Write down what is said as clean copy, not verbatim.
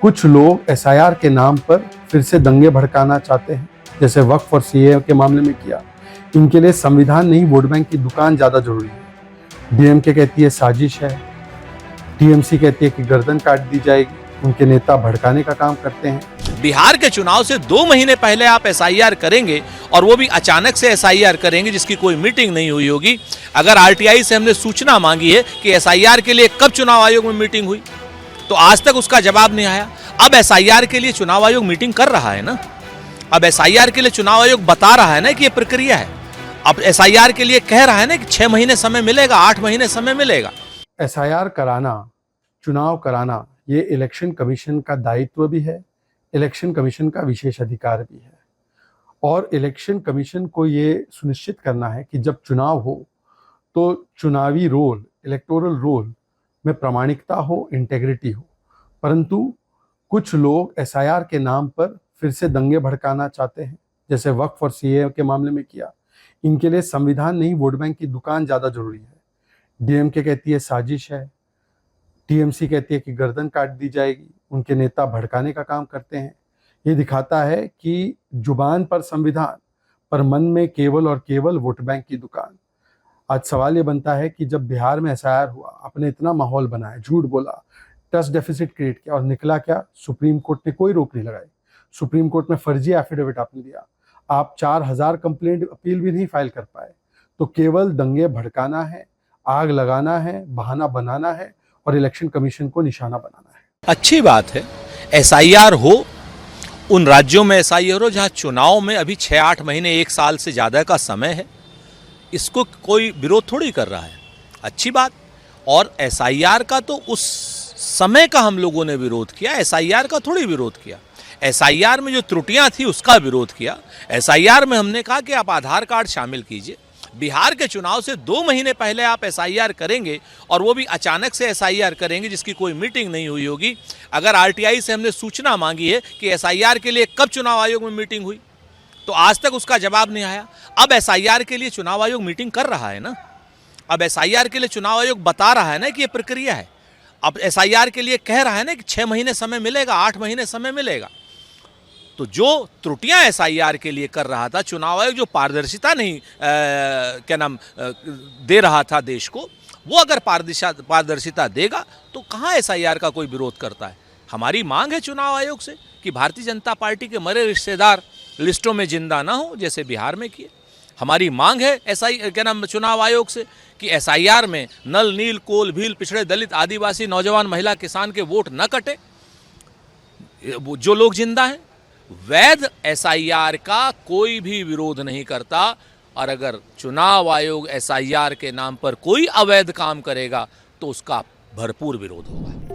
कुछ लोग एसआईआर के नाम पर फिर से दंगे भड़काना चाहते हैं, जैसे वक्फ और सीए के मामले में किया। इनके लिए संविधान नहीं, वोट बैंक की दुकान ज्यादा जरूरी है। डीएमके कहती है साजिश है, टीएमसी कहती है कि गर्दन काट दी जाएगी। उनके नेता भड़काने का काम करते हैं। बिहार के चुनाव से 2 महीने पहले आप एसआईआर करेंगे, और वो भी अचानक से एसआईआर करेंगे जिसकी कोई मीटिंग नहीं हुई होगी। अगर आरटीआई से हमने सूचना मांगी है कि एसआईआर के लिए कब चुनाव आयोग में मीटिंग हुई, तो आज तक उसका जवाब नहीं आया। अब एसआईआर के लिए चुनाव आयोग मीटिंग कर रहा है ना, अब एसआईआर के लिए चुनाव आयोग बता रहा है ना कि ये प्रक्रिया है। अब एसआईआर के लिए कह रहा है ना कि 6 महीने समय मिलेगा, 8 महीने समय मिलेगा। एसआईआर कराना, चुनाव कराना, ये इलेक्शन कमीशन का दायित्व भी है, इलेक्शन कमीशन का विशेष अधिकार भी है। और इलेक्शन कमीशन को ये सुनिश्चित करना है कि जब चुनाव हो तो चुनावी रोल, इलेक्टोरल रोल में प्रामाणिकता हो, इंटेग्रिटी हो। परंतु कुछ लोग एसआईआर के नाम पर फिर से दंगे भड़काना चाहते हैं, जैसे वक्फ और सीए के मामले में किया। इनके लिए संविधान नहीं, वोट बैंक की दुकान ज्यादा जरूरी है। डीएमके कहती है साजिश है, टीएमसी कहती है कि गर्दन काट दी जाएगी। उनके नेता भड़काने का काम करते हैं। ये दिखाता है कि जुबान पर संविधान, पर मन में केवल और केवल वोट बैंक की दुकान। आज सवाल ये बनता है कि जब बिहार में एसआईआर हुआ, आपने इतना माहौल बनाया, झूठ बोला, ट्रस्ट डेफिसिट क्रिएट किया, और निकला क्या? सुप्रीम कोर्ट ने कोई रोक नहीं लगाई। सुप्रीम कोर्ट में फर्जी एफिडेविट आपने दिया। आप 4000 कंप्लेंट अपील भी नहीं फाइल कर पाए। तो केवल दंगे भड़काना है, आग लगाना है, बहाना बनाना है और इलेक्शन कमीशन को निशाना बनाना है। अच्छी बात है एसआईआर हो, उन राज्यों में एसआईआर हो जहां चुनाव में अभी 6-8 महीने, 1 साल से ज़्यादा का समय है। इसको कोई विरोध थोड़ी कर रहा है, अच्छी बात। और एसआईआर का तो उस समय का हम लोगों ने विरोध किया, एसआईआर का थोड़ी विरोध किया। एसआईआर में जो त्रुटियां थी उसका विरोध किया। एसआईआर में हमने कहा कि आप आधार कार्ड शामिल कीजिए। बिहार के चुनाव से 2 महीने पहले आप एसआईआर करेंगे, और वो भी अचानक से एसआईआर करेंगे जिसकी कोई मीटिंग नहीं हुई होगी। अगर आरटीआई से हमने सूचना मांगी है कि एसआईआर के लिए कब चुनाव आयोग में मीटिंग हुई, तो आज तक उसका जवाब नहीं आया। अब एसआईआर के लिए चुनाव आयोग मीटिंग कर रहा है ना, अब एसआईआर के लिए चुनाव आयोग बता रहा है ना कि ये प्रक्रिया है। अब एसआईआर के लिए कह रहा है ना कि 6 महीने समय मिलेगा, 8 महीने समय मिलेगा। तो जो त्रुटियां एसआईआर के लिए कर रहा था चुनाव आयोग, जो पारदर्शिता नहीं दे रहा था देश को, वो अगर पारदर्शिता देगा तो कहाँ एसआईआर का कोई विरोध करता है। हमारी मांग है चुनाव आयोग से कि भारतीय जनता पार्टी के मरे रिश्तेदार लिस्टों में जिंदा ना हो, जैसे बिहार में किए। हमारी मांग है चुनाव आयोग से कि एसआईआर में नल, नील, कोल, भील, पिछड़े, दलित, आदिवासी, नौजवान, महिला, किसान के वोट न कटे, जो लोग जिंदा हैं। वैध एसआईआर का कोई भी विरोध नहीं करता, और अगर चुनाव आयोग एसआईआर के नाम पर कोई अवैध काम करेगा तो उसका भरपूर विरोध होगा।